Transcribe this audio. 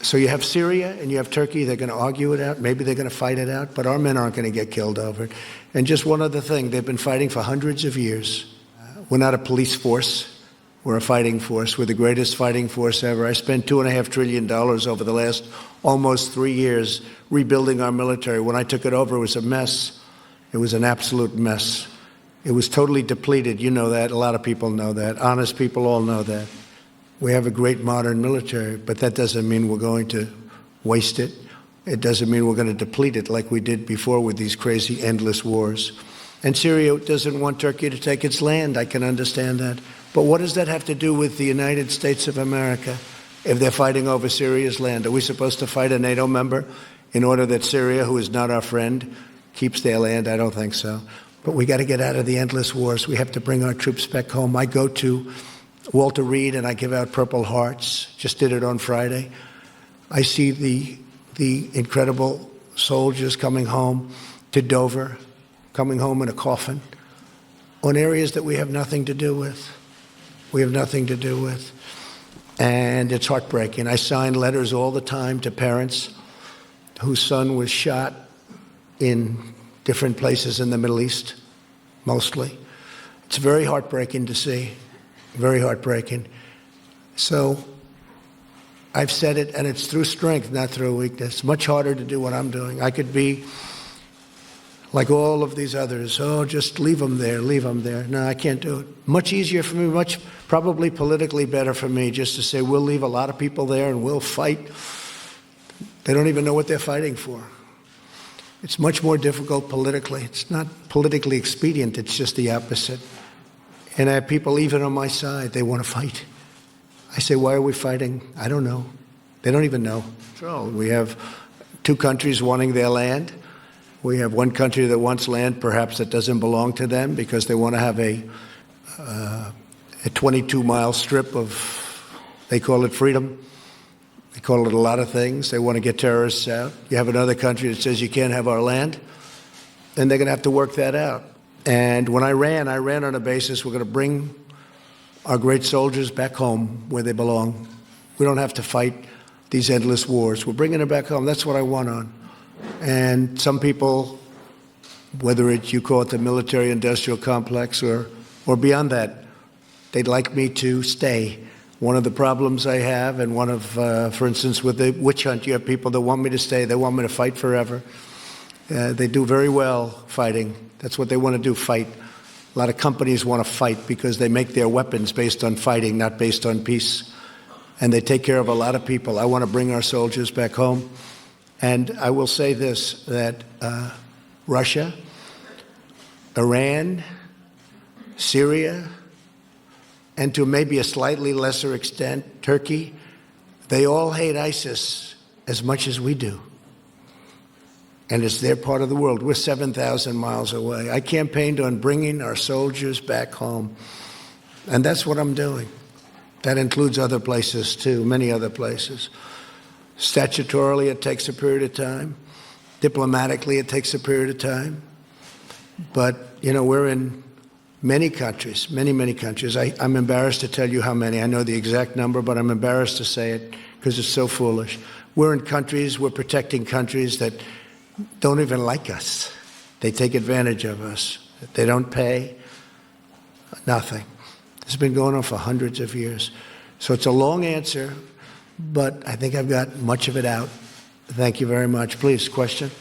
So you have Syria and you have Turkey. They're going to argue it out. Maybe they're going to fight it out, but our men aren't going to get killed over it. And just one other thing, they've been fighting for hundreds of years. We're not a police force. We're a fighting force. We're the greatest fighting force ever. I spent $2.5 trillion over the last almost 3 years rebuilding our military. When I took it over, it was a mess. It was an absolute mess. It was totally depleted. You know that. A lot of people know that. Honest people all know that. We have a great modern military, but that doesn't mean we're going to waste it. It doesn't mean we're going to deplete it like we did before with these crazy, endless wars. And Syria doesn't want Turkey to take its land. I can understand that. But what does that have to do with the United States of America if they're fighting over Syria's land? Are we supposed to fight a NATO member in order that Syria, who is not our friend, keeps their land? I don't think so. But we got to get out of the endless wars. We have to bring our troops back home. I go to Walter Reed and I give out Purple Hearts. Just did it on Friday. I see the incredible soldiers coming home to Dover, coming home in a coffin, on areas that we have nothing to do with. We have nothing to do with. And it's heartbreaking. I sign letters all the time to parents whose son was shot in different places in the Middle East, mostly. It's very heartbreaking to see, very heartbreaking. So I've said it, and it's through strength, not through weakness. Much harder to do what I'm doing. I could be like all of these others. Oh, just leave them there, leave them there. No, I can't do it. Much easier for me, much probably politically better for me just to say we'll leave a lot of people there and we'll fight. They don't even know what they're fighting for. It's much more difficult politically. It's not politically expedient. It's just the opposite. And I have people even on my side, they want to fight. I say, why are we fighting? I don't know. They don't even know. So we have two countries wanting their land. We have one country that wants land, perhaps that doesn't belong to them because they want to have a 22-mile strip of, they call it freedom. They call it a lot of things. They want to get terrorists out. You have another country that says you can't have our land, and they're going to have to work that out. And when I ran on a basis we're going to bring our great soldiers back home where they belong. We don't have to fight these endless wars. We're bringing them back home. That's what I want on. And some people, whether it's you call it the military-industrial complex or beyond that, they'd like me to stay. One of the problems I have, and one of, for instance, with the witch hunt, you have people that want me to stay. They want me to fight forever. They do very well fighting. That's what they want to do, fight. A lot of companies want to fight because they make their weapons based on fighting, not based on peace. And they take care of a lot of people. I want to bring our soldiers back home. And I will say this, that Russia, Iran, Syria, and to maybe a slightly lesser extent, Turkey, they all hate ISIS as much as we do. And it's their part of the world. We're 7,000 miles away. I campaigned on bringing our soldiers back home. And that's what I'm doing. That includes other places, too, many other places. Statutorily, it takes a period of time. Diplomatically, it takes a period of time. But, you know, we're in many countries, many countries. I'm embarrassed to tell you how many. I know the exact number, but I'm embarrassed to say it because it's so foolish. We're in countries, we're protecting countries that don't even like us. They take advantage of us. They don't pay, nothing. It's been going on for hundreds of years. So it's a long answer, but I think I've got much of it out. Thank you very much. Please, question?